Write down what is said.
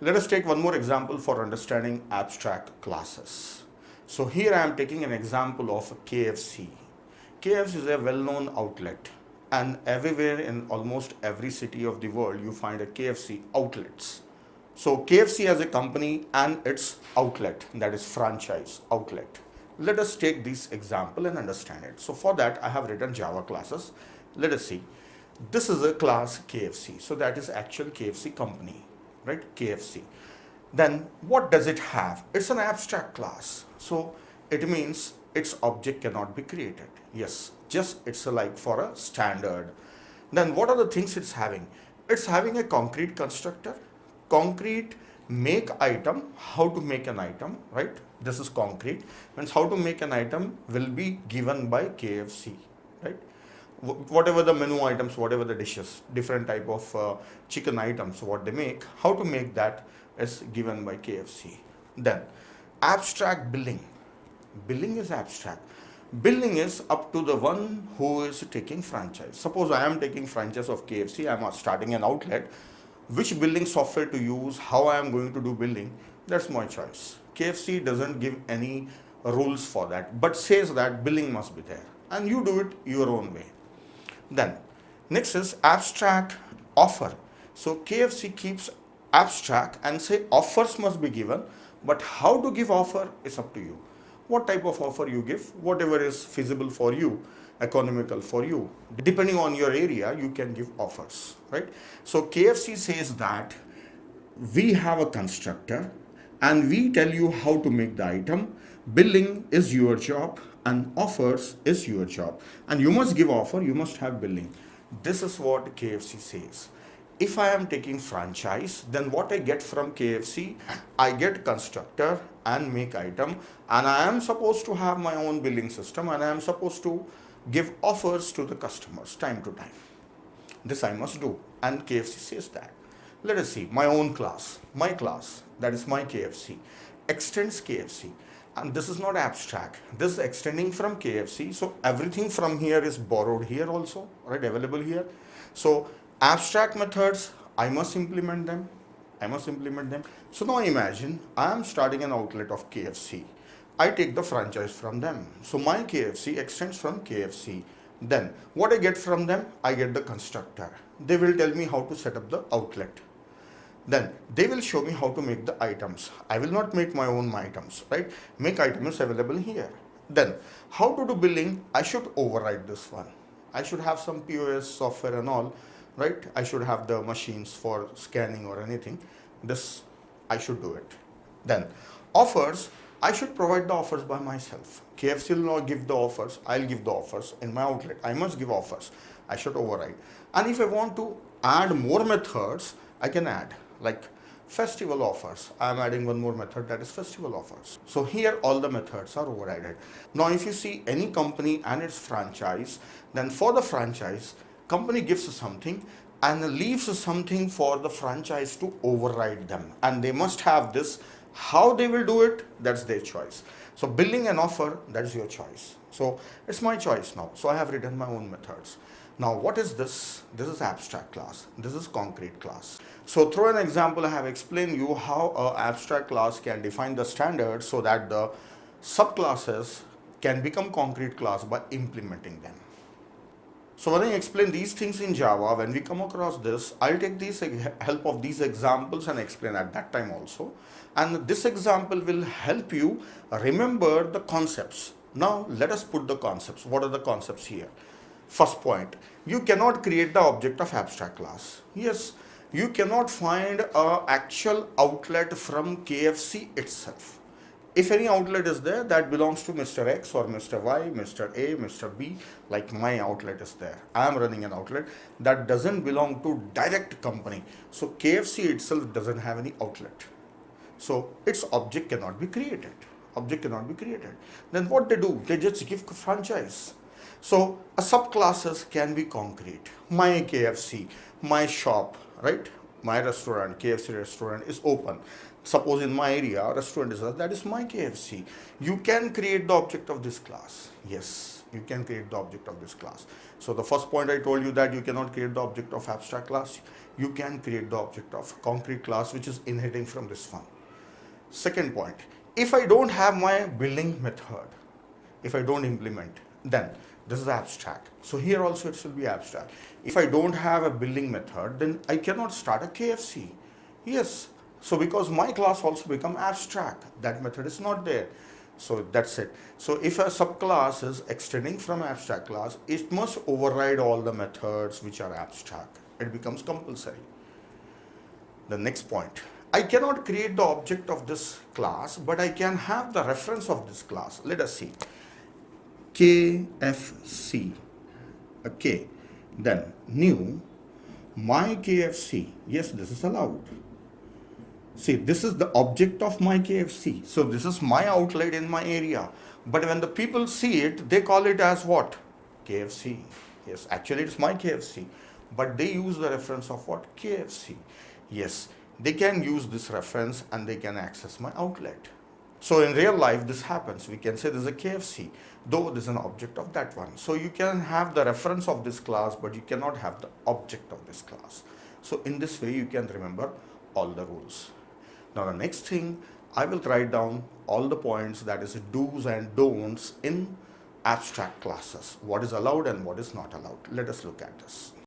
Let us take one more example for understanding abstract classes. So here I am taking an example of KFC. KFC is a well-known outlet, and everywhere in almost every city of the world you find a KFC outlets. So KFC as a company and its outlet, that is franchise outlet. Let us take this example and understand it. So for that I have written Java classes. Let us see. This is a class KFC. So that is actual KFC company, right? KFC. Then what does it have? It's an abstract class. So it means its object cannot be created. Yes, just it's like for a standard. Then what are the things it's having? It's having a concrete constructor, concrete make item, how to make an item, right? This is concrete, means how to make an item will be given by KFC, right? Whatever the menu items, whatever the dishes, different type of chicken items, what they make, how to make that is given by KFC. Then abstract billing. Billing is abstract. Billing is up to the one who is taking franchise. Suppose I am taking franchise of KFC, I am starting an outlet. Which billing software to use, how I am going to do billing, that's my choice. KFC doesn't give any rules for that, but says that billing must be there, and you do it your own way. Then next is abstract offer. So KFC keeps abstract and say offers must be given, but how to give offer is up to you. What type of offer you give, whatever is feasible for you, economical for you, depending on your area, you can give offers, right? So KFC says that we have a constructor and we tell you how to make the item. Billing is your job and offers is your job, and you must give offer, you must have billing. This is what KFC says. If I am taking franchise, then what I get from KFC, I get constructor and make item, and I am supposed to have my own billing system, and I am supposed to give offers to the customers time to time. This I must do, and KFC says that. Let us see, my own class, my class, that is my KFC, extends KFC. And this is not abstract, this is extending from KFC. So everything from here is borrowed here also, right, available here. So abstract methods, I must implement them. So now imagine I am starting an outlet of KFC. I take the franchise from them. So my KFC extends from KFC. Then what I get from them, I get the constructor. They will tell me how to set up the outlet. Then they will show me how to make the items. I will not make my own items, right? Make items available here. Then how to do billing, I should override this one. I should have some POS software and all, right? I should have the machines for scanning or anything. This I should do it. Then offers, I should provide the offers by myself. KFC will not give the offers, I'll give the offers in my outlet. I must give offers. I should override. And if I want to add more methods, I can add, like festival offers. I am adding one more method, that is festival offers. So here all the methods are overridden. Now if you see any company and its franchise, then for the franchise, company gives something and leaves something for the franchise to override them, and they must have this. How they will do it, that's their choice. So billing and offer, that's your choice. So it's my choice now. So I have written my own methods. Now what is this? This is abstract class. This is concrete class. So through an example, I have explained you how an abstract class can define the standards so that the subclasses can become concrete class by implementing them. So when I explain these things in Java, when we come across this, I'll take this help of these examples and explain at that time also. And this example will help you remember the concepts. Now let us put the concepts. What are the concepts here? First point, you cannot create the object of abstract class. Yes, you cannot find an actual outlet from KFC itself. If any outlet is there, that belongs to Mr. X or Mr. Y, Mr. A, Mr. B, like my outlet is there. I am running an outlet that doesn't belong to direct company. So KFC itself doesn't have any outlet. So its object cannot be created. Then what they do? They just give franchise. So a subclasses can be concrete. My KFC, my shop, right? my restaurant, KFC restaurant is open. Suppose in my area, a restaurant is that is my KFC. You can create the object of this class. Yes, you can create the object of this class. So the first point I told you that you cannot create the object of abstract class. You can create the object of concrete class, which is inheriting from this one. Second point, if I don't have my building method, if I don't implement, then this is abstract. So here also it should be abstract. If I don't have a building method, then I cannot start a KFC. Yes. So because my class also become abstract, that method is not there. So that's it. So if a subclass is extending from abstract class, it must override all the methods which are abstract. It becomes compulsory. The next point, I cannot create the object of this class, but I can have the reference of this class. Let us see. KFC. Okay. Then new my KFC. Yes, this is allowed. See, this is the object of my KFC. So this is my outlet in my area. But when the people see it, they call it as what? KFC. Yes, actually it's my KFC. But they use the reference of what? KFC. Yes, they can use this reference and they can access my outlet. So in real life, this happens. We can say this is a KFC, though this is an object of that one. So you can have the reference of this class, but you cannot have the object of this class. So in this way, you can remember all the rules. Now the next thing, I will write down all the points, that is do's and don'ts in abstract classes. What is allowed and what is not allowed. Let us look at this.